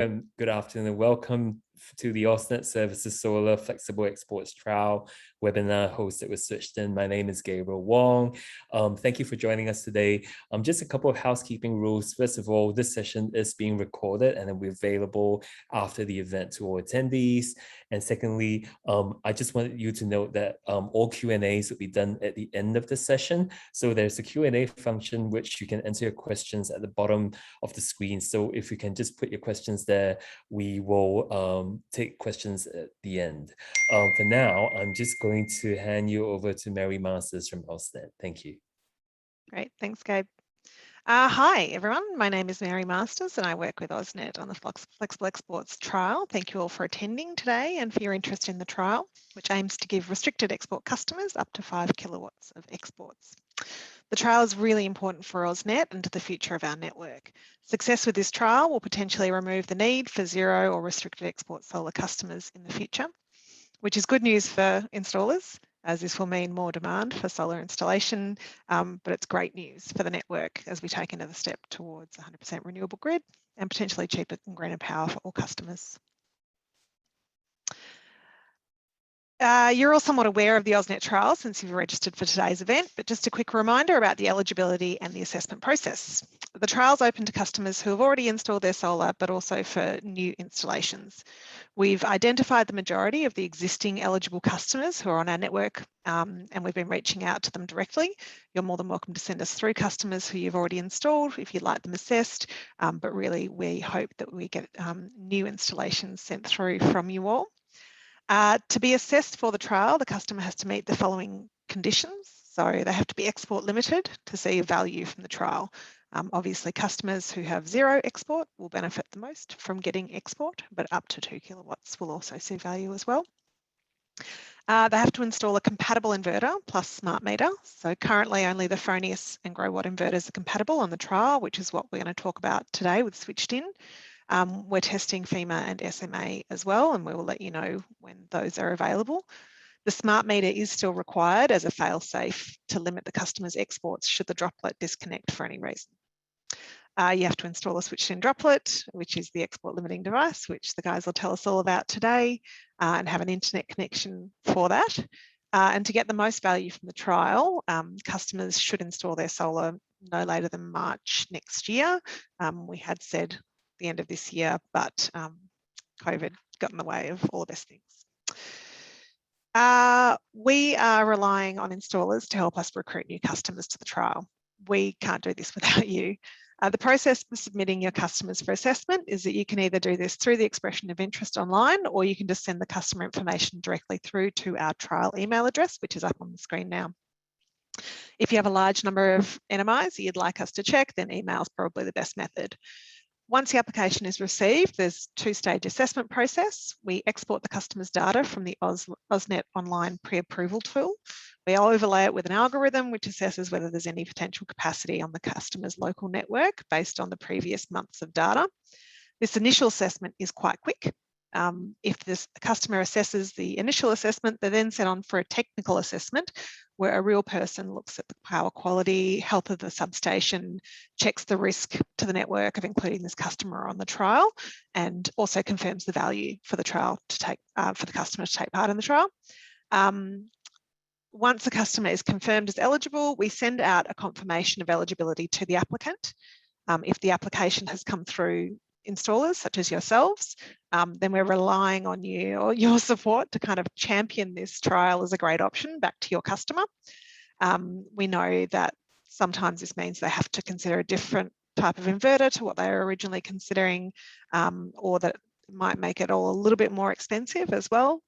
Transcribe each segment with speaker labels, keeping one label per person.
Speaker 1: Good afternoon and welcome to the Ausnet Services Solar Flexible Exports Trial webinar hosted with SwitchDin. My name is Gabriel Wong. Thank you for joining us today. Just a couple of housekeeping rules. First of all, this session is being recorded and it will be available after the event to all attendees. And secondly, I just wanted you to note that all Q&As will be done at the end of the session. So there's a Q&A function which you can enter your questions at the bottom of the screen. So if you can just put your questions there, we will take questions at the end. For now, I'm just going to hand you over to Mary Masters from Ausnet. Thank you.
Speaker 2: Great, thanks, Gabe. Hi, everyone. My name is Mary Masters and I work with Ausnet on the Flexible Exports trial. Thank you all for attending today and for your interest in the trial, which aims to give restricted export customers up to 5 kilowatts of exports. The trial is really important for Ausnet and to the future of our network. Success with this trial will potentially remove the need for zero or restricted export solar customers in the future, which is good news for installers, as this will mean more demand for solar installation, but it's great news for the network as we take another step towards 100% renewable grid and potentially cheaper and greener power for all customers. You're all somewhat aware of the Ausnet trial since you've registered for today's event, but just a quick reminder about the eligibility and the assessment process. The trial is open to customers who have already installed their solar, but also for new installations. We've identified the majority of the existing eligible customers who are on our network, and we've been reaching out to them directly. You're more than welcome to send us through customers who you've already installed if you'd like them assessed, but really we hope that we get new installations sent through from you all. To be assessed for the trial, the customer has to meet the following conditions. So they have to be export limited to see value from the trial. Obviously, customers who have zero export will benefit the most from getting export, but up to 2 kilowatts will also see value as well. They have to install a compatible inverter plus smart meter. So currently only the Fronius and Grow Watt inverters are compatible on the trial, which is what we're going to talk about today with SwitchDin. We're testing FEMA and SMA as well, and we will let you know when those are available. The smart meter is still required as a fail-safe to limit the customer's exports should the droplet disconnect for any reason. You have to install a SwitchDin Droplet, which is the export limiting device, which the guys will tell us all about today, and have an internet connection for that. And to get the most value from the trial, customers should install their solar no later than March next year. We had said the end of this year, but COVID got in the way of all of these things. We are relying on installers to help us recruit new customers to the trial. We can't do this without you. The process for submitting your customers for assessment is that you can either do this through the expression of interest online, or you can just send the customer information directly through to our trial email address, which is up on the screen now. If you have a large number of NMIs that you'd like us to check, then email is probably the best method. Once the application is received, there's a two-stage assessment process. We export the customer's data from the Ausnet online pre-approval tool. We overlay it with an algorithm which assesses whether there's any potential capacity on the customer's local network based on the previous months of data. This initial assessment is quite quick. If this customer assesses the initial assessment, they're then sent on for a technical assessment where a real person looks at the power quality, health of the substation, checks the risk to the network of including this customer on the trial, and also confirms the value for the trial to take for the customer to take part in the trial. Once the customer is confirmed as eligible, we send out a confirmation of eligibility to the applicant. If the application has come through installers such as yourselves, then we're relying on you or your support to kind of champion this trial as a great option back to your customer. We know that sometimes this means they have to consider a different type of inverter to what they were originally considering, or that it might make it all a little bit more expensive as well.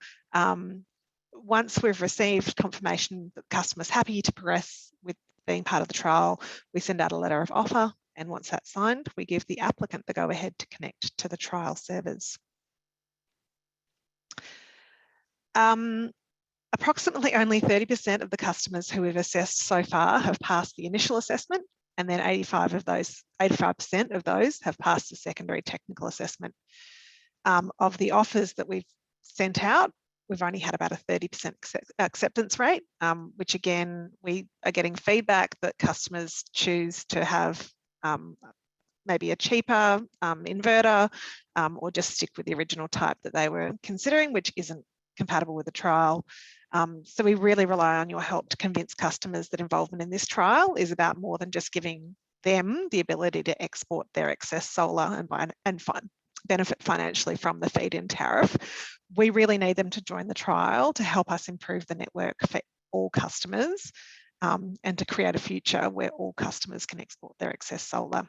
Speaker 2: Once we've received confirmation that the customer's happy to progress with being part of the trial, we send out a letter of offer. And once that's signed, we give the applicant the go-ahead to connect to the trial servers. Approximately only 30% of the customers who we've assessed so far have passed the initial assessment, and then 85% of those have passed the secondary technical assessment. Of the offers that we've sent out, we've only had about a 30% acceptance rate, which again, we are getting feedback that customers choose to have maybe a cheaper inverter, or just stick with the original type that they were considering, which isn't compatible with the trial. So we really rely on your help to convince customers that involvement in this trial is about more than just giving them the ability to export their excess solar and benefit financially from the feed-in tariff. We really need them to join the trial to help us improve the network for all customers, and to create a future where all customers can export their excess solar.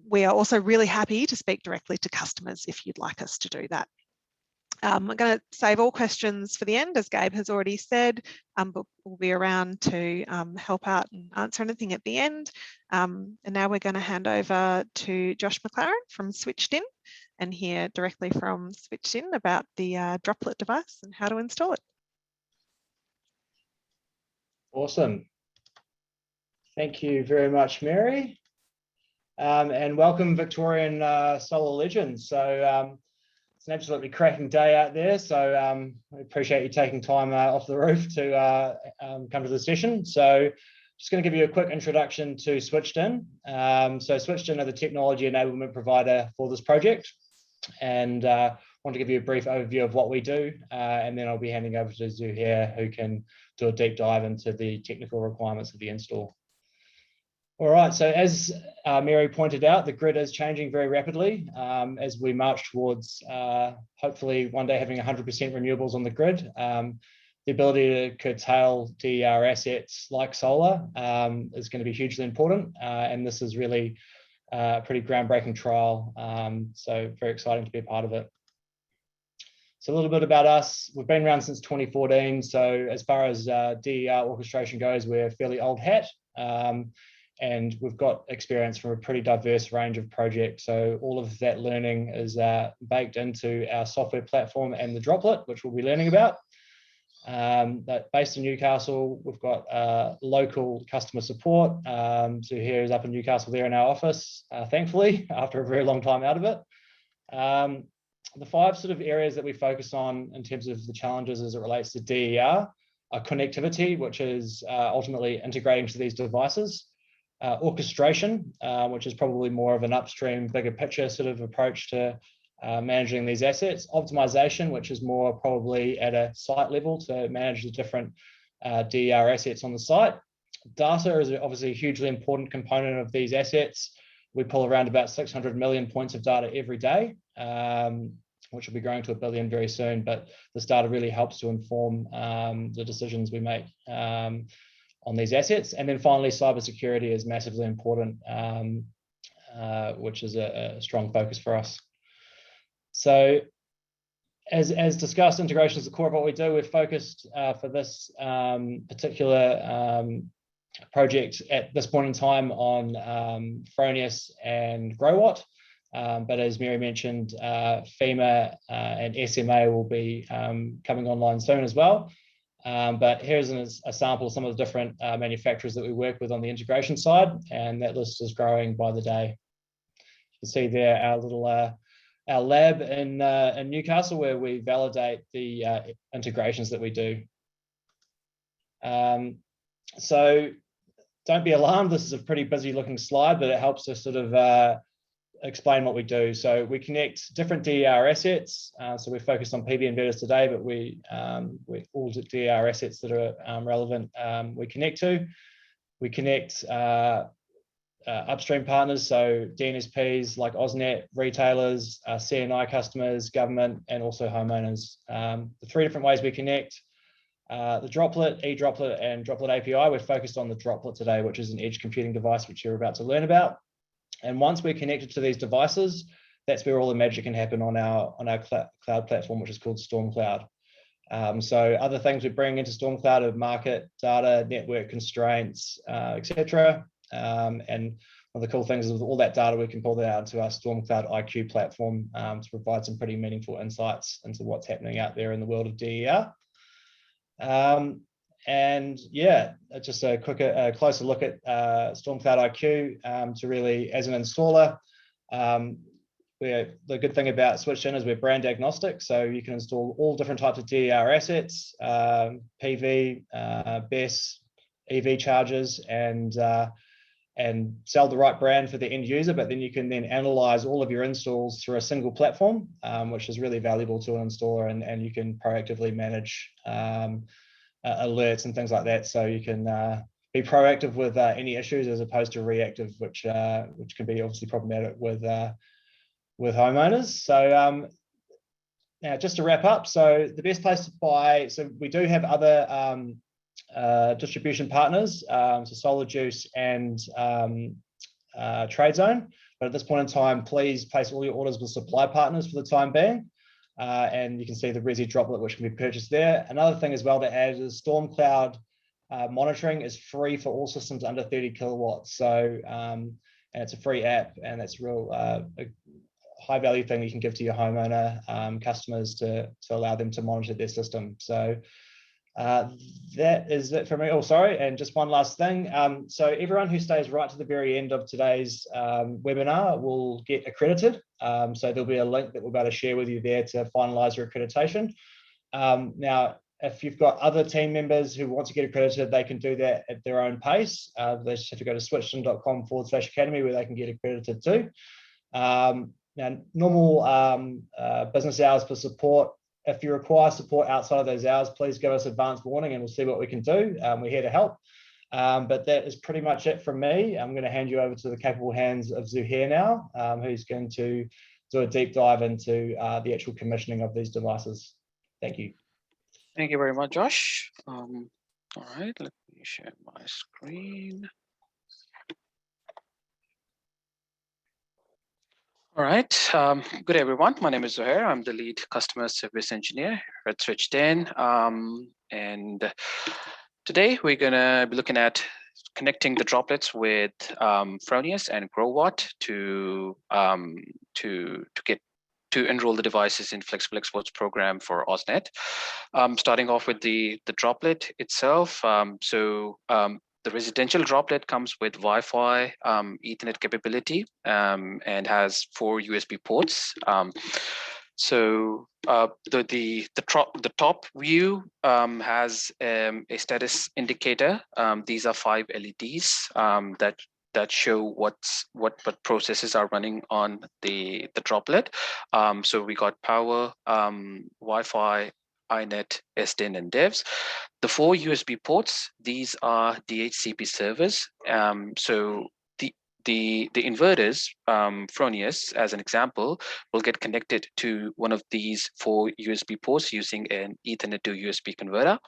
Speaker 2: We are also really happy to speak directly to customers if you'd like us to do that. I'm going to save all questions for the end, as Gabe has already said, but we'll be around to help out and answer anything at the end. And now we're going to hand over to Josh McLaren from SwitchDin and hear directly from SwitchDin about the droplet device and how to install it.
Speaker 3: Awesome. Thank you very much, Mary. And welcome, Victorian solar legends. So it's an absolutely cracking day out there. So I appreciate you taking time off the roof to come to the session. So just going to give you a quick introduction to SwitchDin. So SwitchDin are the technology enablement provider for this project. And I want to give you a brief overview of what we do. And then I'll be handing over to Zuhair, who can do a deep dive into the technical requirements of the install. All right, so as Mary pointed out, the grid is changing very rapidly as we march towards hopefully one day having 100% renewables on the grid. The ability to curtail DER assets like solar is going to be hugely important, and this is really a pretty groundbreaking trial, so very exciting to be a part of it. So a little bit about us. We've been around since 2014, so as far as DER orchestration goes, we're a fairly old hat. And we've got experience from a pretty diverse range of projects. So all of that learning is baked into our software platform and the droplet, which we'll be learning about. But based in Newcastle, we've got local customer support. So here is up in Newcastle there in our office, thankfully, after a very long time out of it. The 5 sort of areas that we focus on in terms of the challenges as it relates to DER are connectivity, which is ultimately integrating to these devices. Orchestration, which is probably more of an upstream, bigger picture sort of approach to managing these assets. Optimization, which is more probably at a site level to manage the different DER assets on the site. Data is obviously a hugely important component of these assets. We pull around about 600 million points of data every day, which will be growing to 1 billion very soon. But this data really helps to inform the decisions we make on these assets. And then finally, cybersecurity is massively important, which is a strong focus for us. So as discussed, integration is the core of what we do. We're focused for this particular project at this point in time on Fronius and GrowWatt. But as Mary mentioned, FEMA and SMA will be coming online soon as well. But here's a sample of some of the different manufacturers that we work with on the integration side, and that list is growing by the day. You can see there our little our lab in Newcastle, where we validate the integrations that we do. So don't be alarmed, this is a pretty busy looking slide, but it helps to sort of explain what we do. So we connect different DER assets. So we're focused on PV inverters today, but we all the DER assets that are relevant we connect to. We connect upstream partners, so DNSPs like Ausnet, retailers, CNI customers, government, and also homeowners. The 3 different ways we connect: the droplet, eDroplet, and droplet API. We're focused on the droplet today, which is an edge computing device, which you're about to learn about. And once we're connected to these devices, that's where all the magic can happen on our cloud platform, which is called StormCloud. So other things we bring into StormCloud are market data, network constraints, etc. And one of the cool things is with all that data, we can pull that out into our StormCloud IQ platform to provide some pretty meaningful insights into what's happening out there in the world of DER. And yeah, just a closer look at StormCloud IQ to really, as an installer, the good thing about SwitchDin is we're brand agnostic, so you can install all different types of DER assets, PV, BESS, EV chargers, and and sell the right brand for the end user, but then you can then analyze all of your installs through a single platform, which is really valuable to an installer, and you can proactively manage alerts and things like that. So you can be proactive with any issues as opposed to reactive, which can be obviously problematic with homeowners. So now just to wrap up, so the best place to buy, so we do have other distribution partners, so Solar Juice and Trade Zone, but at this point in time, please place all your orders with supply partners for the time being. And you can see the Resi Droplet, which can be purchased there. Another thing as well to add is Storm Cloud monitoring is free for all systems under 30 kilowatts. So, and it's a free app, and that's real a high value thing you can give to your homeowner customers to allow them to monitor their system. So that is it for me. Oh, sorry, and just one last thing. So everyone who stays right to the very end of today's webinar will get accredited. So there'll be a link that we'll be able to share with you there to finalize your accreditation. Now, if you've got other team members who want to get accredited, they can do that at their own pace. They just have to go to switchdin.com/academy where they can get accredited too. Now, normal business hours for support. If you require support outside of those hours, please give us advance warning and we'll see what we can do. We're here to help. But that is pretty much it from me. I'm going to hand you over to the capable hands of Zuhair now, who's going to do a deep dive into the actual commissioning of these devices. Thank you.
Speaker 4: Thank you very much, Josh. All right, let me share my screen. All right, good everyone. My name is Zuhair. I'm the lead customer service engineer at SwitchDin. And today we're gonna be looking at connecting the droplets with Fronius and GrowWatt to enroll the devices in Flexible Exports program for Ausnet. Starting off with the droplet itself. The residential droplet comes with Wi-Fi, Ethernet capability, and has 4 USB ports. The top view has a status indicator. These are 5 LEDs that show what processes are running on the droplet. So we got power, Wi-Fi, iNet, SDIN, and devs. The 4 USB ports, these are DHCP servers. So the inverters, Fronius, as an example, will get connected to one of these 4 USB ports using an Ethernet to USB converter.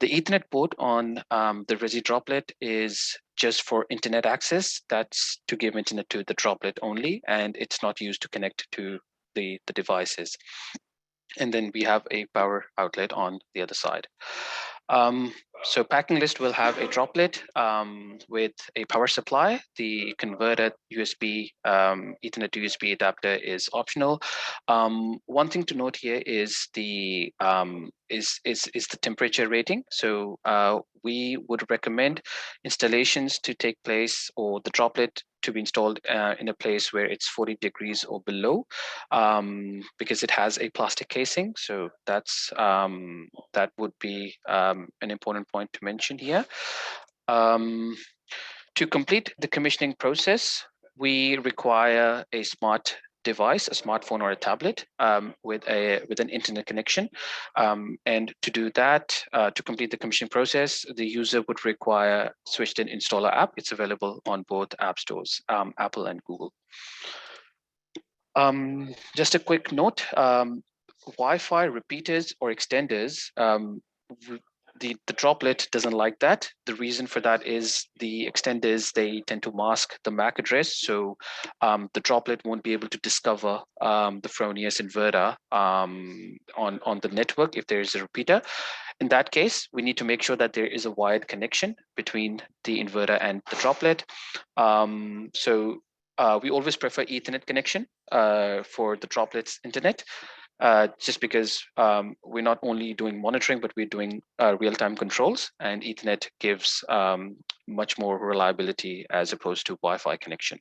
Speaker 4: The Ethernet port on the Resi Droplet is just for internet access. That's to give internet to the droplet only, and it's not used to connect to the devices. And then we have a power outlet on the other side. So packing list will have a droplet with a power supply. The converted USB Ethernet to USB adapter is optional. One thing to note here is the temperature rating. So we would recommend installations to take place, or the droplet to be installed in a place where it's 40 degrees or below, because it has a plastic casing. So that's that would be an important point to mention here. To complete the commissioning process, we require a smart device, a smartphone or a tablet with an internet connection. And to do that, to complete the commissioning process, the user would require SwitchDin Installer app. It's available on both app stores, Apple and Google. Just a quick note, Wi-Fi repeaters or extenders, the droplet doesn't like that. The reason for that is the extenders, they tend to mask the MAC address. So the droplet won't be able to discover the Fronius inverter on the network if there is a repeater. In that case, we need to make sure that there is a wired connection between the inverter and the droplet. We always prefer Ethernet connection for the droplet's internet. Just because we're not only doing monitoring, but we're doing real-time controls, and Ethernet gives much more reliability as opposed to Wi-Fi connection.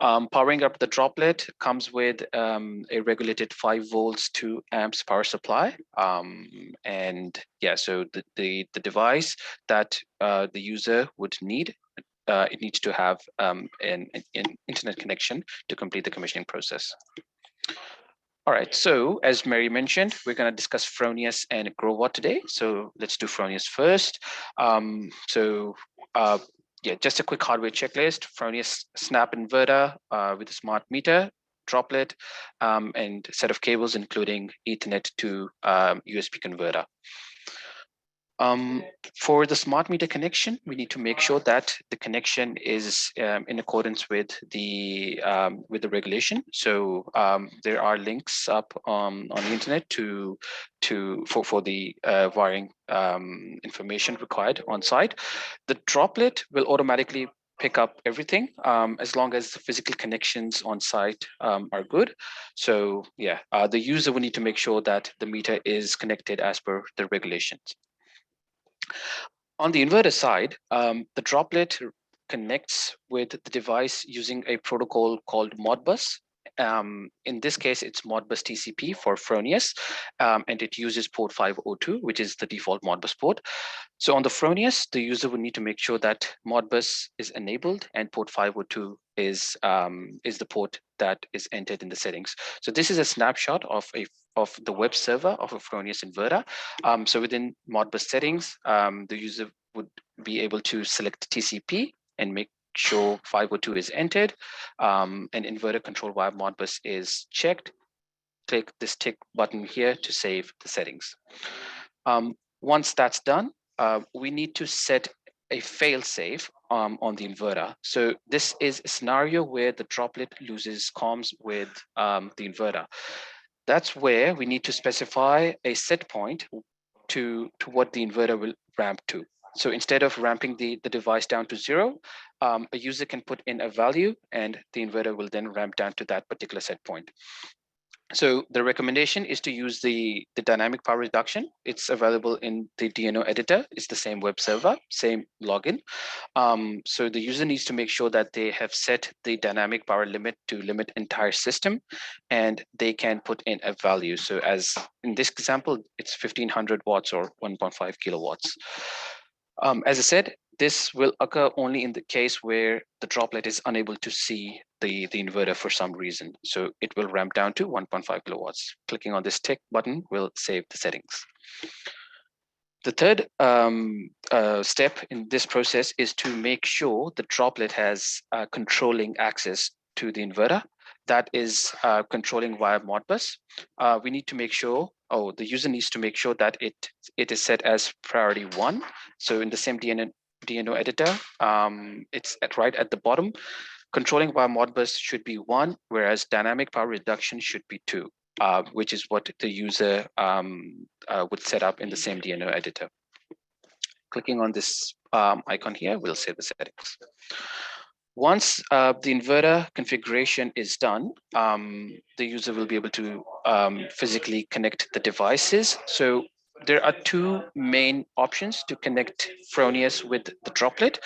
Speaker 4: Powering up the droplet comes with a regulated 5 volts 2 amps power supply. And yeah, so the device that the user would need it needs to have an internet connection to complete the commissioning process. All right, so as Mary mentioned, we're going to discuss Fronius and GrowWatt today. So let's do Fronius first. Yeah, just a quick hardware checklist. Fronius snap inverter with a smart meter, droplet, and set of cables, including Ethernet to USB converter. For the smart meter connection, we need to make sure that the connection is in accordance with the regulation. So there are links up on the internet for the wiring information required on site. The droplet will automatically pick up everything as long as the physical connections on site are good. So yeah, the user will need to make sure that the meter is connected as per the regulations. On the inverter side, the droplet connects with the device using a protocol called Modbus. In this case, it's Modbus TCP for Fronius, and it uses port 502, which is the default Modbus port. So on the Fronius, the user would need to make sure that Modbus is enabled and port 502 is the port that is entered in the settings. So this is a snapshot of the web server of a Fronius inverter. So within Modbus settings, the user would be able to select TCP and make sure 502 is entered, and inverter control via Modbus is checked. Click this tick button here to save the settings. Once that's done, we need to set a fail-safe on the inverter. So this is a scenario where the droplet loses comms with the inverter. That's where we need to specify a set point to what the inverter will ramp to. So instead of ramping the device down to 0, a user can put in a value and the inverter will then ramp down to that particular set point. So the recommendation is to use the dynamic power reduction. It's available in the DNO editor. It's the same web server, same login. So the user needs to make sure that they have set the dynamic power limit to limit entire system, and they can put in a value. So as in this example, it's 1500 watts or 1.5 kilowatts. As I said, this will occur only in the case where the droplet is unable to see the inverter for some reason. So it will ramp down to 1.5 kilowatts. Clicking on this tick button will save the settings. The third step in this process is to make sure the droplet has controlling access to the inverter. That is controlling via Modbus. We need to make sure, the user needs to make sure that it is set as priority 1. So in the same DNO editor, it's right at the bottom. Controlling via Modbus should be 1, whereas dynamic power reduction should be 2, which is what the user would set up in the same DNO editor. Clicking on this icon here will save the settings. Once the inverter configuration is done, the user will be able to physically connect the devices. So there are 2 main options to connect Fronius with the droplet.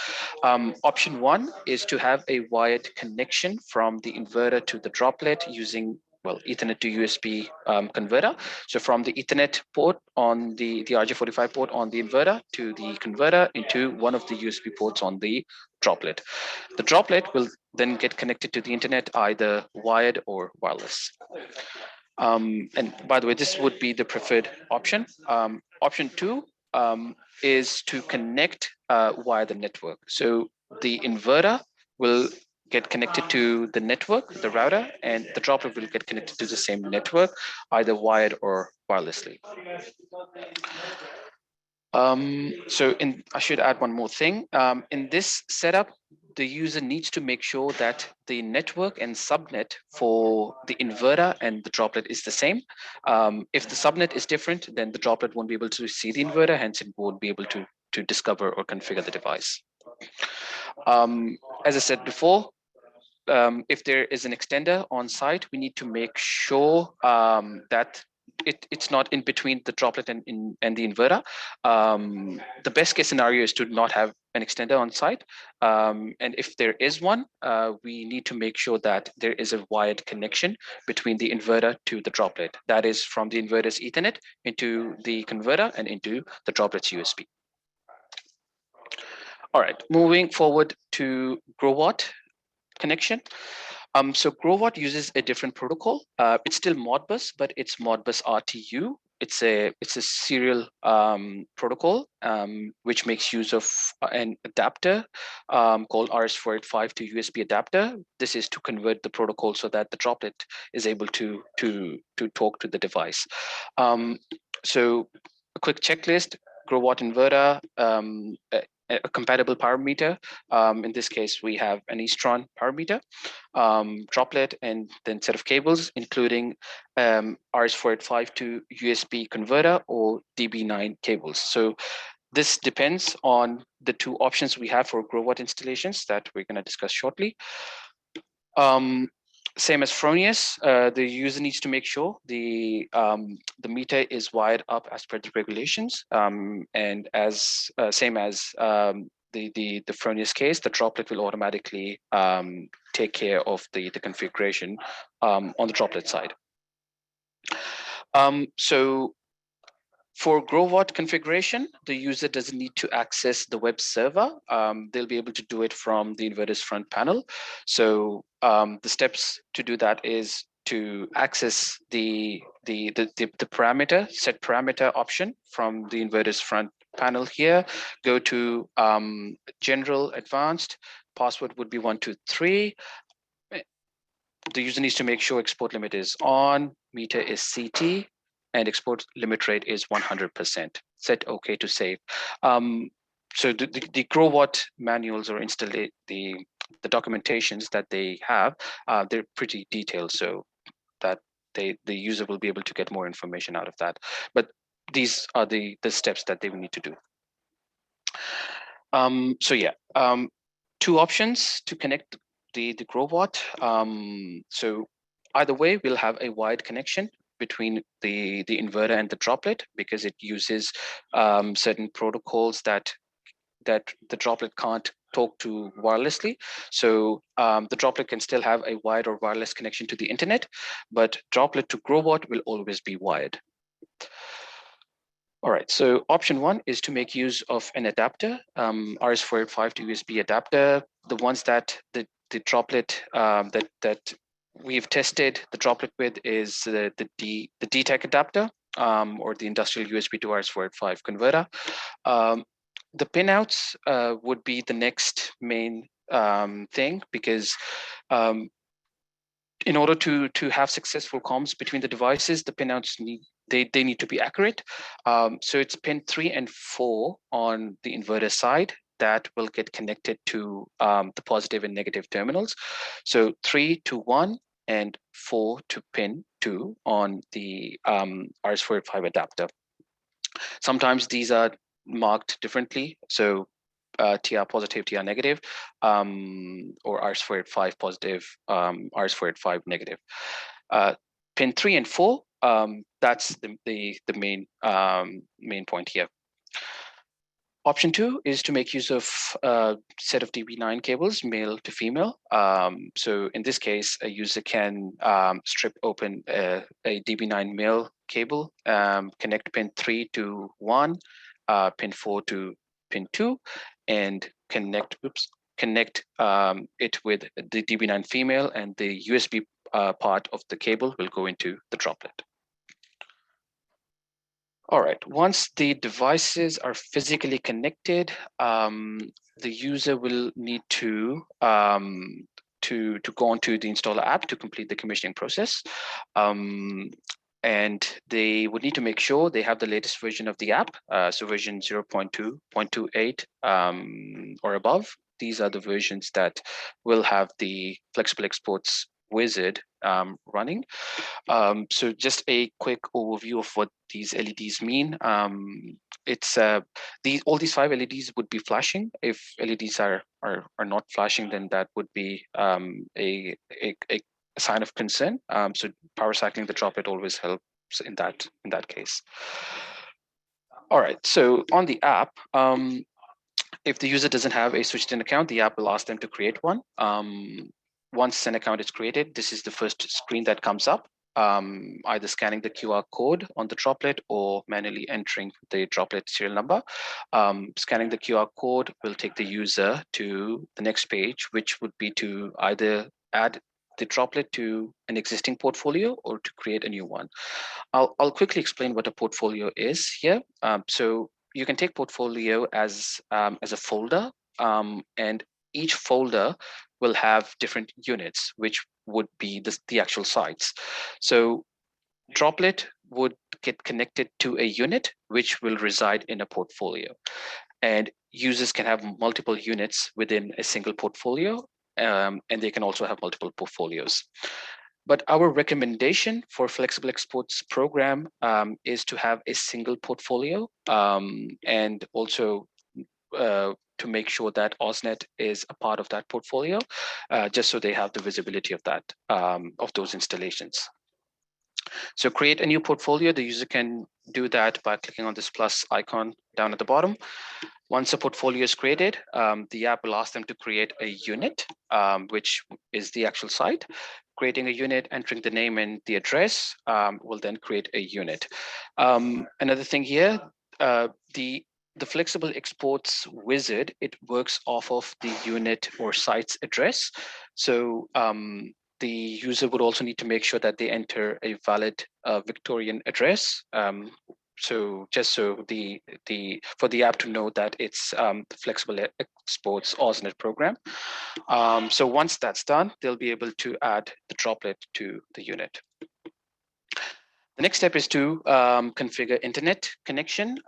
Speaker 4: Option 1 is to have a wired connection from the inverter to the droplet using Ethernet to USB converter. So from the Ethernet port on the RJ45 port on the inverter to the converter into one of the USB ports on the droplet. The droplet will then get connected to the internet either wired or wireless. And by the way, this would be the preferred option. Option 2 is to connect via the network. So the inverter will get connected to the network, the router, and the droplet will get connected to the same network, either wired or wirelessly. I should add one more thing. In this setup, the user needs to make sure that the network and subnet for the inverter and the droplet is the same. If the subnet is different, then the droplet won't be able to see the inverter, hence it won't be able to discover or configure the device. As I said before, if there is an extender on site, we need to make sure that it's not in between the droplet and the inverter. The best case scenario is to not have an extender on site. And if there is one, we need to make sure that there is a wired connection between the inverter to the droplet. That is from the inverter's Ethernet into the converter and into the droplet's USB. All right, moving forward to GrowWatt connection. So GrowWatt uses a different protocol. It's still Modbus, but it's Modbus RTU. It's a serial protocol which makes use of an adapter called RS485 to USB adapter. This is to convert the protocol so that the droplet is able to talk to the device. So a quick checklist: GrowWatt inverter, a compatible power meter. In this case, we have an Eastron power meter, droplet, and then set of cables, including RS485 to USB converter or DB9 cables. So this depends on the two options we have for GrowWatt installations that we're going to discuss shortly. Same as Fronius, the user needs to make sure the meter is wired up as per the regulations, and as same as the Fronius case, the droplet will automatically take care of the configuration on the droplet side. So for GrowWatt configuration, the user doesn't need to access the web server. They'll be able to do it from the inverter's front panel. So the steps to do that is to access the parameter, set parameter option from the inverter's front panel here. Go to general advanced, password would be 123. The user needs to make sure export limit is on, meter is CT, and export limit rate is 100%. Set OK to save. So the GrowWatt manuals or the documentations that they have, they're pretty detailed, so that the user will be able to get more information out of that. But these are the steps that they will need to do. So yeah, two options to connect the GrowWatt. So either way, we'll have a wired connection between the inverter and the droplet, because it uses certain protocols that the droplet can't talk to wirelessly. So the droplet can still have a wired or wireless connection to the internet, but droplet to GrowWatt will always be wired. All right, so option one is to make use of an adapter, RS485 to USB adapter. The ones that the droplet that we've tested the droplet with is the DTEC adapter, or the industrial USB to RS485 converter. The pinouts would be the next main thing, because in order to have successful comms between the devices, the pinouts need to be accurate. So it's pin 3 and 4 on the inverter side that will get connected to the positive and negative terminals. So 3 to 1 and 4 to pin 2 on the RS485 adapter. Sometimes these are marked differently. So TR positive, TR negative, or RS485 positive, RS485 negative. Pin 3 and 4, that's the main point here. Option 2 is to make use of a set of DB9 cables, male to female. So in this case, a user can strip open a DB9 male cable, connect pin 3 to 1, pin 4 to pin 2, and connect it with the DB9 female, and the USB part of the cable will go into the droplet. All right, once the devices are physically connected, the user will need to go onto the installer app to complete the commissioning process. And they would need to make sure they have the latest version of the app, so version 0.2.28 or above. These are the versions that will have the flexible exports wizard running. So just a quick overview of what these LEDs mean. It's all these 5 LEDs would be flashing. If LEDs are not flashing, then that would be a sign of concern. So power cycling the droplet always helps in that case. All right, so on the app, if the user doesn't have a SwitchDin account, the app will ask them to create one. Once an account is created, this is the first screen that comes up. either scanning the QR code on the droplet or manually entering the droplet serial number. Scanning the QR code will take the user to the next page, which would be to either add the droplet to an existing portfolio or to create a new one. I'll quickly explain what a portfolio is here. So you can take portfolio as a folder, and each folder will have different units, which would be the actual sites. So droplet would get connected to a unit, which will reside in a portfolio. And users can have multiple units within a single portfolio, and they can also have multiple portfolios. But our recommendation for flexible exports program is to have a single portfolio, and also to make sure that Ausnet is a part of that portfolio, just so they have the visibility of that, of those installations. So create a new portfolio. The user can do that by clicking on this plus icon down at the bottom. Once a portfolio is created, the app will ask them to create a unit, which is the actual site. Creating a unit, entering the name and the address will then create a unit. Another thing here, the flexible exports wizard, it works off of the unit or site's address. So the user would also need to make sure that they enter a valid Victorian address. So just so for the app to know that it's the flexible exports Ausnet program. So once that's done, they'll be able to add the droplet to the unit. The next step is to configure internet connection.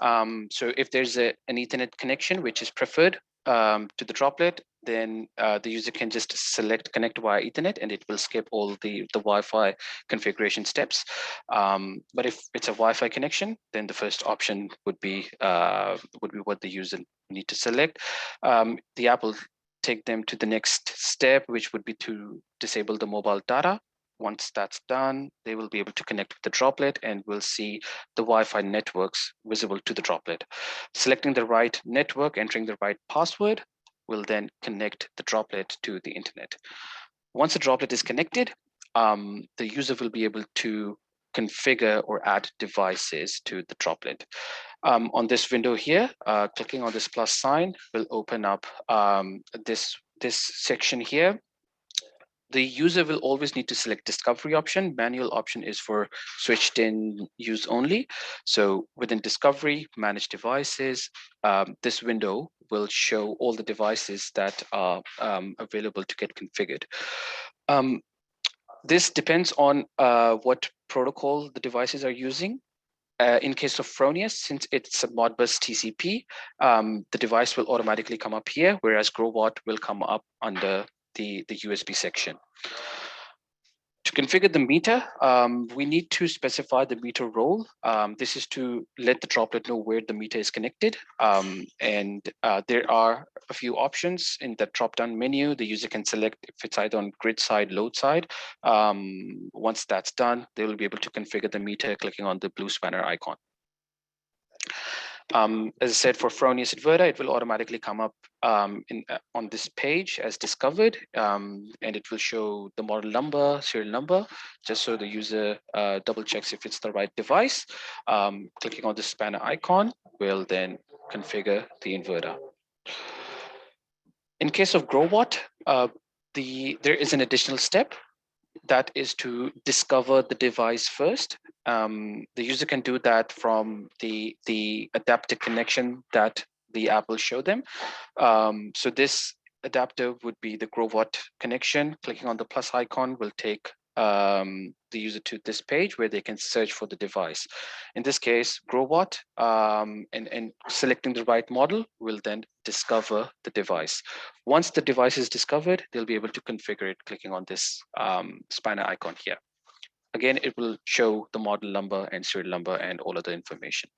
Speaker 4: So if there's an Ethernet connection, which is preferred to the droplet, then the user can just select connect via Ethernet, and it will skip all the Wi-Fi configuration steps. But if it's a Wi-Fi connection, then the first option would be what the user need to select. The app will take them to the next step, which would be to disable the mobile data. Once that's done, they will be able to connect with the droplet and will see the Wi-Fi networks visible to the droplet. Selecting the right network, entering the right password, will then connect the droplet to the internet. Once the droplet is connected, the user will be able to configure or add devices to the droplet. On this window here, clicking on this plus sign will open up this section here. The user will always need to select discovery option. Manual option is for SwitchDin use only. So within discovery, manage devices, this window will show all the devices that are available to get configured. This depends on what protocol the devices are using. In case of Fronius, since it's a Modbus TCP, the device will automatically come up here, whereas GrowWatt will come up under the USB section. To configure the meter, we need to specify the meter role. This is to let the droplet know where the meter is connected. And there are a few options in the drop-down menu. The user can select if it's either on grid side, load side. Once that's done, they will be able to configure the meter clicking on the blue spanner icon. As I said, for Fronius Inverter, it will automatically come up on this page as discovered, and it will show the model number, serial number, just so the user double checks if it's the right device. Clicking on the spanner icon will then configure the inverter. In case of GrowWatt, there is an additional step. That is to discover the device first. The user can do that from the adapter connection that the app will show them. So this adapter would be the GrowWatt connection. Clicking on the plus icon will take the user to this page where they can search for the device. In this case, GrowWatt, and selecting the right model will then discover the device. Once the device is discovered, they'll be able to configure it clicking on this spanner icon here. Again, it will show the model number and serial number and all other information.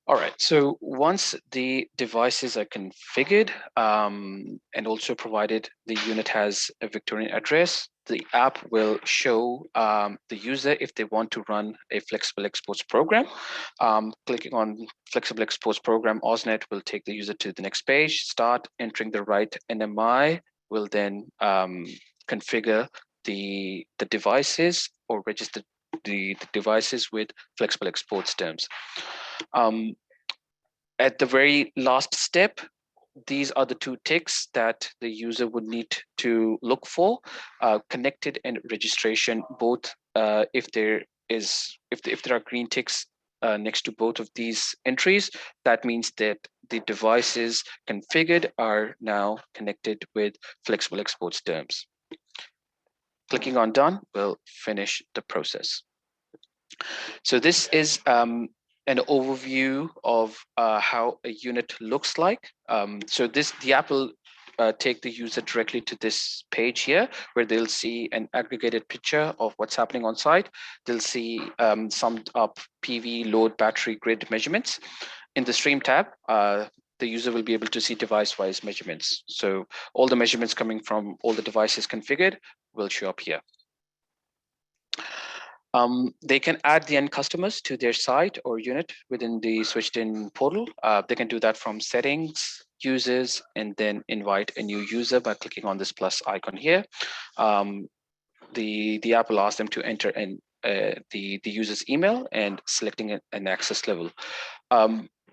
Speaker 4: All right, so once the devices are configured and also provided the unit has a Victorian address, the app will show the user if they want to run a flexible exports program. Clicking on flexible exports program, Ausnet will take the user to the next page, start entering the right NMI, will then configure the devices or register the devices with flexible exports terms. At the very last step, these are the two ticks that the user would need to look for: connected and registration. Both, if there are green ticks next to both of these entries, that means that the devices configured are now connected with flexible exports terms. Clicking on done will finish the process. So this is an overview of how a unit looks like. So the app will take the user directly to this page here, where they'll see an aggregated picture of what's happening on site. They'll see summed up PV, load, battery, grid measurements. In the stream tab, the user will be able to see device-wise measurements. So all the measurements coming from all the devices configured will show up here. They can add the end customers to their site or unit within the SwitchDin portal. They can do that from settings, users, and then invite a new user by clicking on this plus icon here. The app will ask them to enter in the user's email and selecting an access level.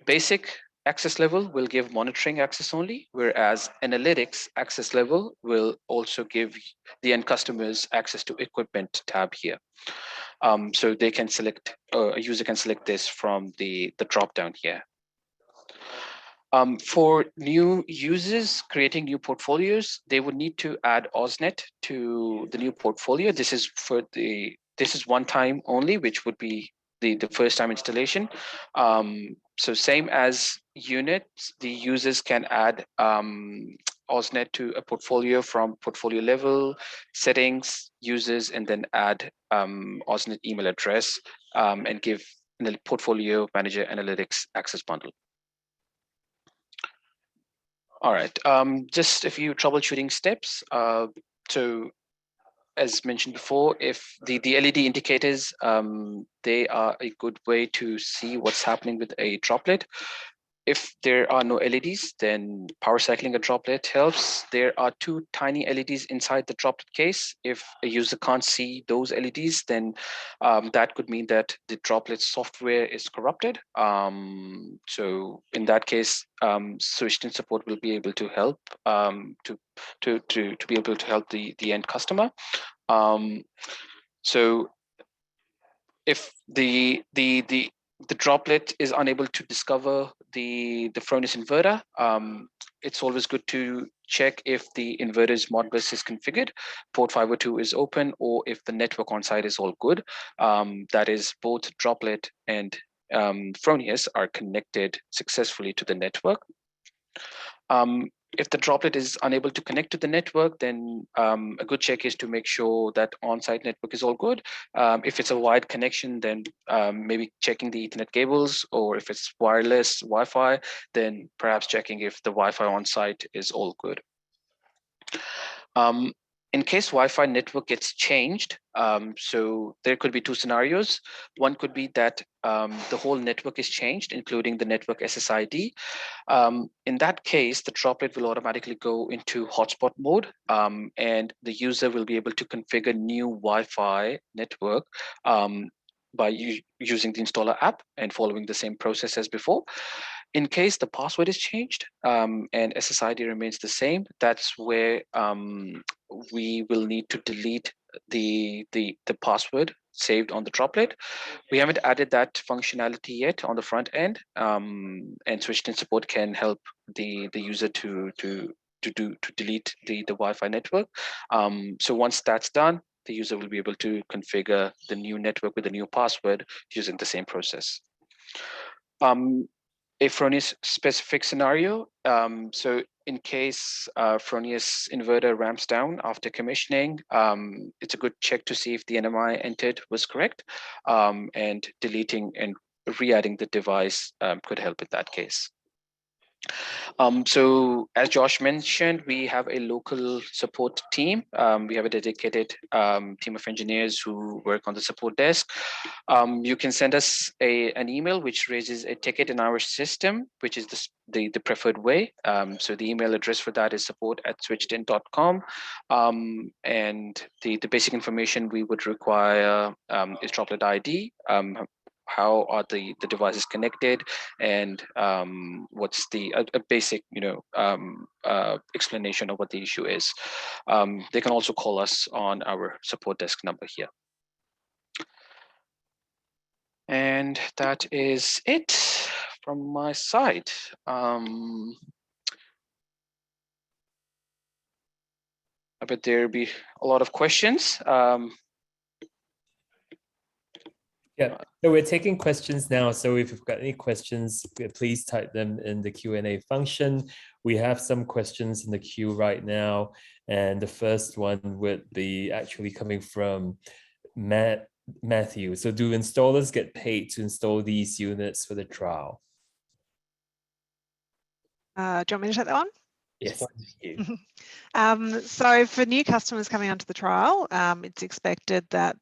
Speaker 4: Basic access level will give monitoring access only, whereas analytics access level will also give the end customers access to equipment tab here. So they can select, a user can select this from the drop down here. For new users creating new portfolios, they would need to add Ausnet to the new portfolio. This is one time only, which would be the first time installation. So same as units, the users can add Ausnet to a portfolio from portfolio level, settings, users, and then add Ausnet email address and give the portfolio manager analytics access bundle. All right, just a few troubleshooting steps. So as mentioned before, if the LED indicators, they are a good way to see what's happening with a droplet. If there are no LEDs, then power cycling a droplet helps. There are two tiny LEDs inside the droplet case. If a user can't see those LEDs, then that could mean that the droplet software is corrupted. So in that case, SwitchDin support will be able to help to be able to help the end customer. So if the droplet is unable to discover the Fronius inverter, it's always good to check if the inverter's Modbus is configured, port 502 is open, or if the network on site is all good. That is, both droplet and Fronius are connected successfully to the network. If the droplet is unable to connect to the network, then a good check is to make sure that on-site network is all good. If it's a wired connection, then maybe checking the Ethernet cables, or if it's wireless Wi-Fi, then perhaps checking if the Wi-Fi on-site is all good. In case Wi-Fi network gets changed, so there could be two scenarios. One could be that the whole network is changed, including the network SSID. In that case, the droplet will automatically go into hotspot mode, and the user will be able to configure new Wi-Fi network by using the installer app and following the same process as before. In case the password is changed and SSID remains the same, that's where we will need to delete the password saved on the droplet. We haven't added that functionality yet on the front end, and SwitchDin support can help the user to delete the Wi-Fi network. So once that's done, the user will be able to configure the new network with a new password using the same process. A Fronius specific scenario. So in case Fronius inverter ramps down after commissioning, it's a good check to see if the NMI entered was correct, and deleting and re-adding the device could help in that case. So as Josh mentioned, we have a local support team. We have a dedicated team of engineers who work on the support desk. You can send us an email which raises a ticket in our system, which is the preferred way. So the email address for that is support@switchdin.com. And the basic information we would require is droplet ID, how are the devices connected, and what's a basic explanation of what the issue is. They can also call us on our support desk number here. And that is it from my side. I bet there'll be a lot of questions.
Speaker 1: Yeah, so we're taking questions now. So if you've got any questions, please type them in the Q&A function. We have some questions in the queue right now. And the first one would be actually coming from Matthew. So do installers get paid to install these units for the trial?
Speaker 2: Do you want me to take that one?
Speaker 1: Yes.
Speaker 2: So for new customers coming onto the trial, it's expected that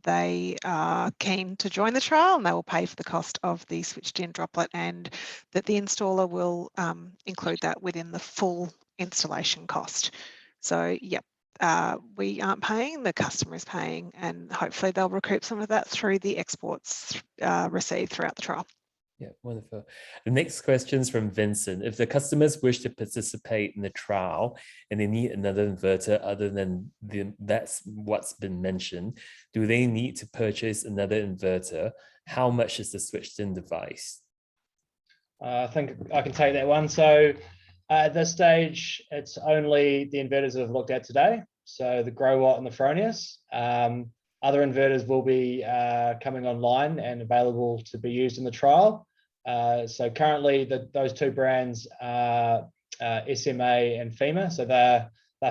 Speaker 2: they are keen to join the trial and they will pay for the cost of the SwitchDin Droplet, and that the installer will include that within the full installation cost. So, yep, we aren't paying, the customer is paying, and hopefully they'll recoup some of that through the exports received throughout the trial.
Speaker 1: Yeah, wonderful. The next question is from Vincent. If the customers wish to participate in the trial and they need another inverter other than that's what's been mentioned, do they need to purchase another inverter? How much is the SwitchDin device?
Speaker 3: I think I can take that one. So at this stage, it's only the inverters that I've looked at today. So the GrowWatt and the Fronius. Other inverters will be coming online and available to be used in the trial. So currently, those two brands are SMA and FEMA, so they're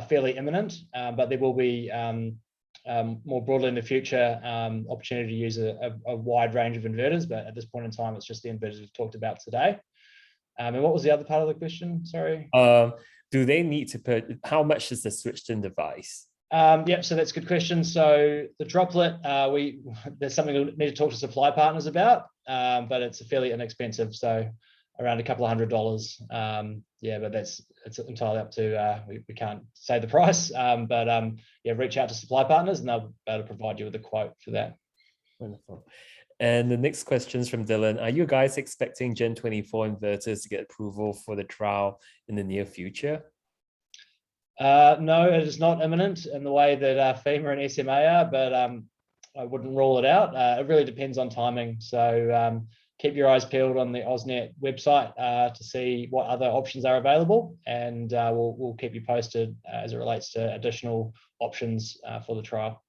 Speaker 3: fairly imminent, but there will be more broadly in the future opportunity to use a wide range of inverters, but at this point in time, it's just the inverters we've talked about today. And what was the other part of the question? Sorry.
Speaker 1: Do they need to put? How much is the SwitchDin device?
Speaker 3: Yep, so that's a good question. So the droplet, there's something we need to talk to supply partners about, but it's fairly inexpensive, so around a couple of $100. Yeah, but it's entirely up to, we can't say the price, but yeah, reach out to supply partners and they'll be able to provide you with a quote for that.
Speaker 1: Wonderful. And the next question is from Dylan. Are you guys expecting Gen 24 inverters to get approval for the trial in the near future?
Speaker 3: No, it is not imminent in the way that FEMA and SMA are, but I wouldn't rule it out. It really depends on timing. So keep your eyes peeled on the Ausnet website to see what other options are available, and we'll keep you posted as it relates to additional options for the trial.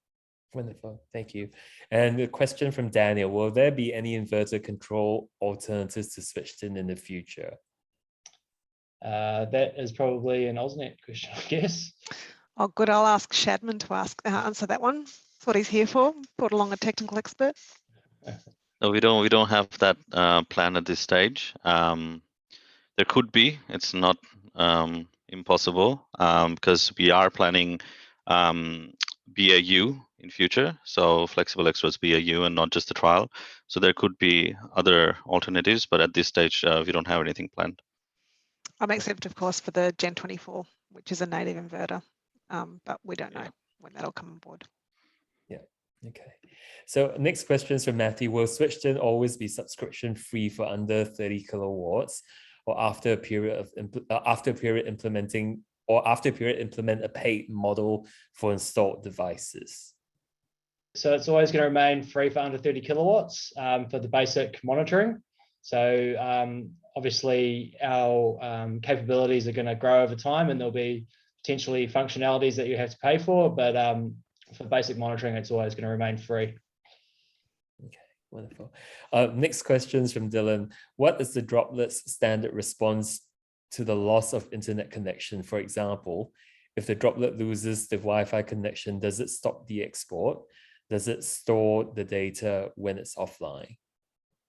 Speaker 1: Wonderful, thank you. And a question from Daniel, will there be any inverter control alternatives to SwitchDin in the future?
Speaker 3: That is probably an Ausnet question, I guess.
Speaker 2: Oh, good. I'll ask Shadman to answer that one. That's what he's here for. Brought along a technical expert.
Speaker 5: No, we don't have that plan at this stage. There could be. It's not impossible because we are planning BAU in future, so flexible experts BAU and not just the trial. So there could be other alternatives, but at this stage we don't have anything planned.
Speaker 2: Except, of course, for the Gen 24, which is a native inverter, but we don't know when that'll come on board.
Speaker 1: Yeah, okay. So next question is from Matthew. Will SwitchDin always be subscription free for under 30 kilowatts, or after a period implement a paid model for installed devices?
Speaker 3: So it's always going to remain free for under 30 kilowatts for the basic monitoring. So obviously our capabilities are going to grow over time, and there'll be potentially functionalities that you have to pay for, but for basic monitoring, it's always going to remain free.
Speaker 1: Okay, wonderful. Next question is from Dylan. What is the Droplets standard response to the loss of internet connection? For example, if the Droplet loses the Wi-Fi connection, does it stop the export? Does it store the data when it's offline?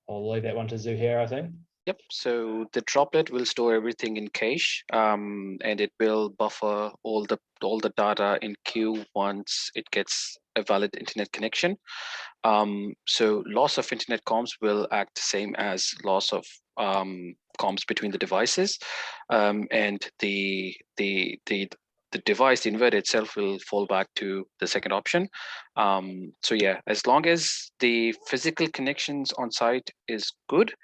Speaker 3: I'll leave that one to Zuhair, I think.
Speaker 4: Yep. So the droplet will store everything in cache, and it will buffer all the data in queue once it gets a valid internet connection. So loss of internet comms will act the same as loss of comms between the devices, and the device, the inverter itself, will fall back to the second option. So yeah, as long as the physical connections on site is good,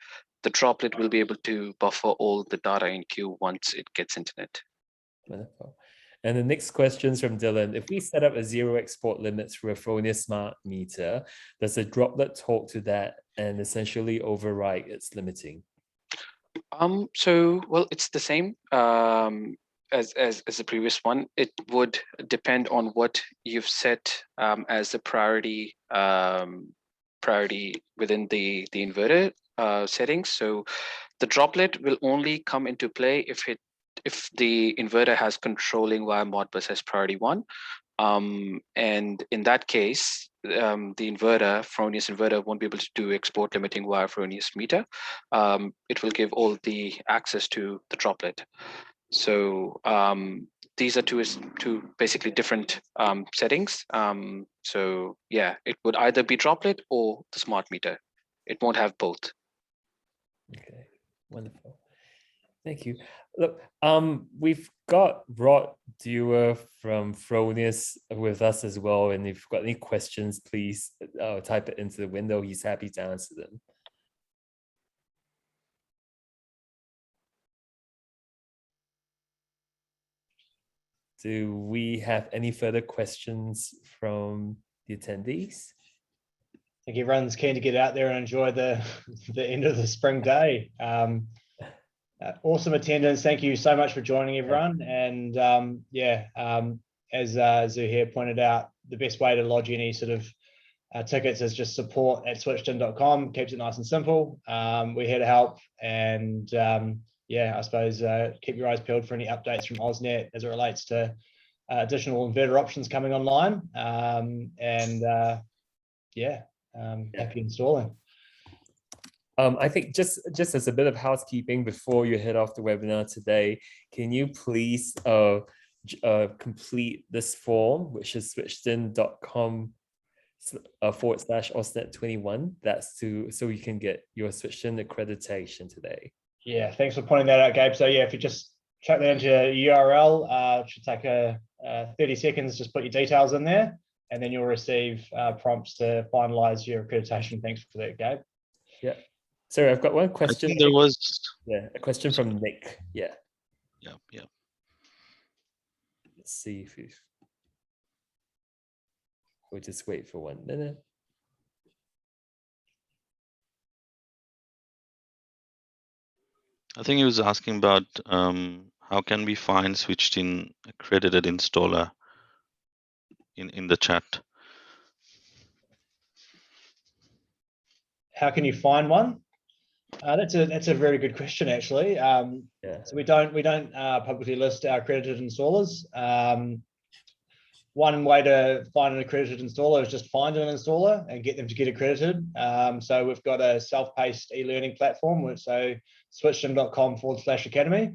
Speaker 4: the droplet will be able to buffer all the data in queue once it gets internet.
Speaker 1: Wonderful. And the next question is from Dylan. If we set up a 0 export limits for a Fronius smart meter, does the droplet talk to that and essentially override its limiting?
Speaker 4: So well, it's the same as the previous one. It would depend on what you've set as the priority within the inverter settings. So the droplet will only come into play if the inverter has controlling via Modbus as priority 1. And in that case, the Fronius inverter won't be able to do export limiting via Fronius meter. It will give all the access to the droplet. So these are two basically different settings. So yeah, it would either be droplet or the smart meter. It won't have both.
Speaker 1: Okay, wonderful. Thank you. Look, we've got Rod Dewar from Fronius with us as well. And if you've got any questions, please type it into the window. He's happy to answer them. Do we have any further questions from the attendees?
Speaker 3: I think everyone's keen to get out there and enjoy the end of the spring day. Awesome attendance. Thank you so much for joining, everyone. And as Zuhair pointed out, the best way to lodge any sort of tickets is just support@switchdin.com. Keeps it nice and simple. We're here to help. And I suppose keep your eyes peeled for any updates from Ausnet as it relates to additional inverter options coming online. Happy installing.
Speaker 1: I think just as a bit of housekeeping before you head off the webinar today, can you please complete this form, which is switchdin.com/Ausnet21. That's so you can get your SwitchDin accreditation today.
Speaker 3: Yeah, thanks for pointing that out, Gabe. So yeah, if you just chuck that into your URL, it should take 30 seconds. Just put your details in there, and then you'll receive prompts to finalize your accreditation. Thanks for that, Gabe.
Speaker 1: Yeah. Sorry, I've got one question.
Speaker 5: I think there was
Speaker 1: a question from Nick. Yeah. Let's see if we'll just wait for 1 minute.
Speaker 5: I think he was asking about how can we find SwitchDin accredited installer in the chat.
Speaker 3: How can you find one? That's a very good question, actually. So we don't publicly list our accredited installers. One way to find an accredited installer is just find an installer and get them to get accredited. So we've got a self-paced e-learning platform, so switchdin.com/academy,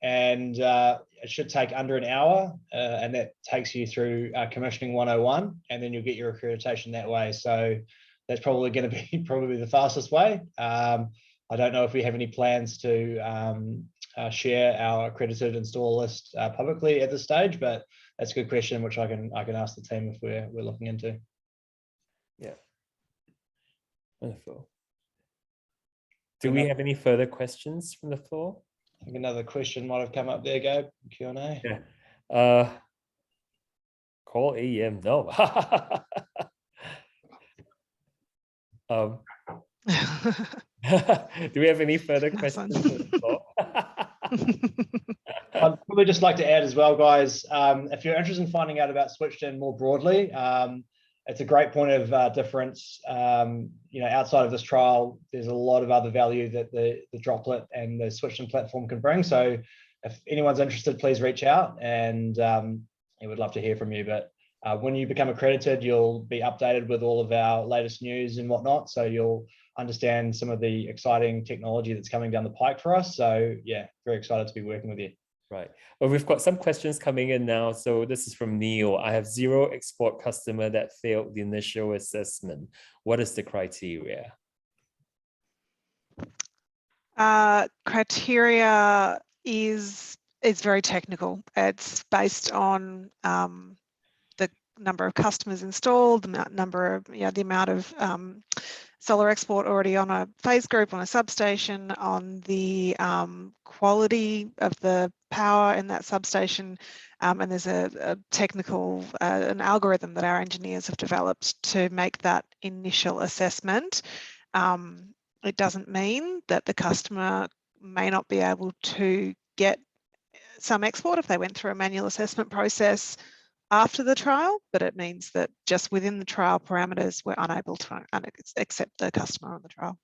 Speaker 3: and it should take under an hour, and that takes you through commissioning 101, and then you'll get your accreditation that way. So that's probably going to be the fastest way. I don't know if we have any plans to share our accredited installer list publicly at this stage, but that's a good question, which I can ask the team if we're looking into.
Speaker 1: Yeah. Wonderful. Do we have any further questions from the floor?
Speaker 3: I think another question might have come up there, Gabe. Q&A.
Speaker 1: Yeah. Call AEM. No. Do we have any further questions from the floor?
Speaker 3: I'd probably just like to add as well, guys, if you're interested in finding out about SwitchDin more broadly, it's a great point of difference. Outside of this trial, there's a lot of other value that the droplet and the SwitchDin platform can bring. So if anyone's interested, please reach out, and we'd love to hear from you. But when you become accredited, you'll be updated with all of our latest news and whatnot. So you'll understand some of the exciting technology that's coming down the pike for us. So yeah, very excited to be working with you.
Speaker 1: Right. Well, we've got some questions coming in now. So this is from Neil. I have 0 export customer that failed the initial assessment. What is the criteria?
Speaker 2: Criteria is very technical. It's based on the number of customers installed, the number of, the amount of solar export already on a phase group, on a substation, on the quality of the power in that substation. And there's a technical, an algorithm that our engineers have developed to make that initial assessment. It doesn't mean that the customer may not be able to get some export if they went through a manual assessment process after the trial, but it means that just within the trial parameters, we're unable to accept the customer on the trial.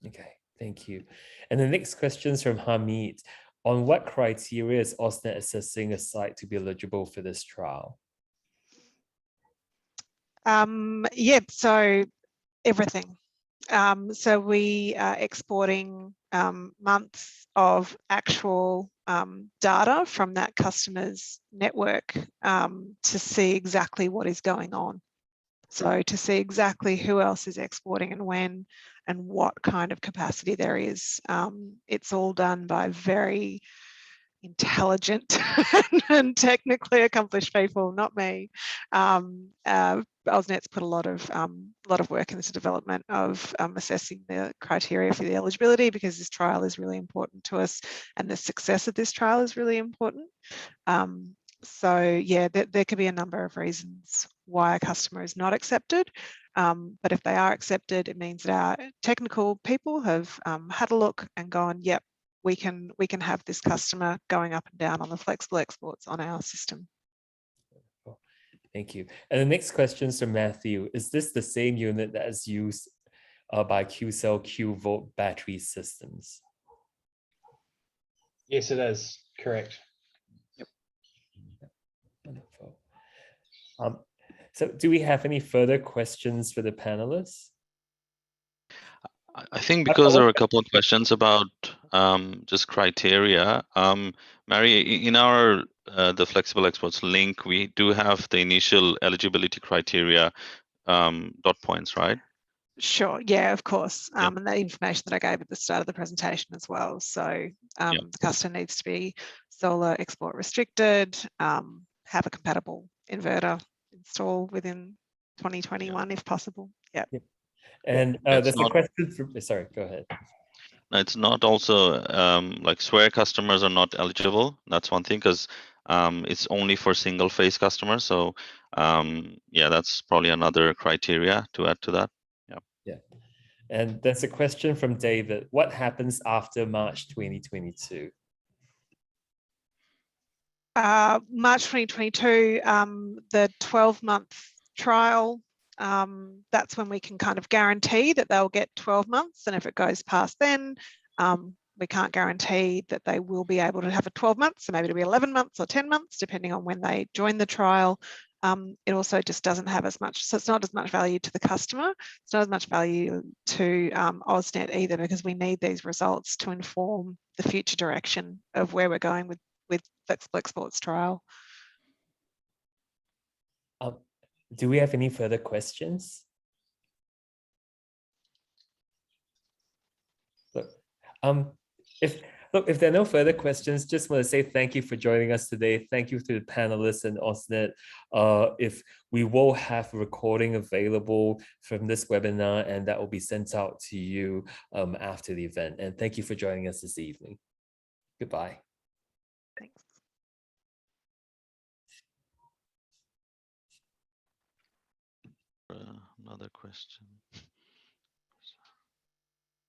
Speaker 1: Okay, thank you. And the next question is from Hamid. On what criteria is Ausnet assessing a site to be eligible for this trial?
Speaker 2: Yeah, so everything. So we are exporting months of actual data from that customer's network to see exactly what is going on. So to see exactly who else is exporting and when and what kind of capacity there is. It's all done by very intelligent and technically accomplished people, not me. Ausnet's put a lot of work into the development of assessing the criteria for the eligibility, because this trial is really important to us and the success of this trial is really important. So yeah, there could be a number of reasons why a customer is not accepted. But if they are accepted, it means that our technical people have had a look and gone, yep, we can have this customer going up and down on the flexible exports on our system.
Speaker 1: Thank you. And the next question is from Matthew. Is this the same unit that is used by Q-Cell Q-Volt battery systems?
Speaker 3: Yes, it is. Correct.
Speaker 1: Yep. Wonderful. So do we have any further questions for the panelists?
Speaker 5: I think because there are a couple of questions about just criteria. Mary, in our the flexible exports link, we do have the initial eligibility criteria dot points, right?
Speaker 2: Sure, yeah, of course.
Speaker 5: Yeah.
Speaker 2: And the information that I gave at the start of the presentation as well. So the customer needs to be solar export restricted, have a compatible inverter installed within 2021 if possible. Yep.
Speaker 1: And there's a question from, sorry, go ahead.
Speaker 5: No, it's not also like SWARE customers are not eligible. That's one thing, because it's only for single phase customers. So yeah, that's probably another criteria to add to that.
Speaker 1: Yeah. And there's a question from David. What happens after March 2022?
Speaker 2: March 2022, the 12-month trial, that's when we can kind of guarantee that they'll get 12 months. And if it goes past then, we can't guarantee that they will be able to have a 12 months. So maybe it'll be 11 months or 10 months, depending on when they join the trial. It also just doesn't have as much, so it's not as much value to the customer. It's not as much value to Ausnet either, because we need these results to inform the future direction of where we're going with flexible exports trial.
Speaker 1: Do we have any further questions? If there are no further questions, just want to say thank you for joining us today. Thank you to the panelists and Ausnet. If we will have a recording available from this webinar, and that will be sent out to you after the event. And thank you for joining us this evening. Goodbye.
Speaker 2: Thanks.
Speaker 5: Another question.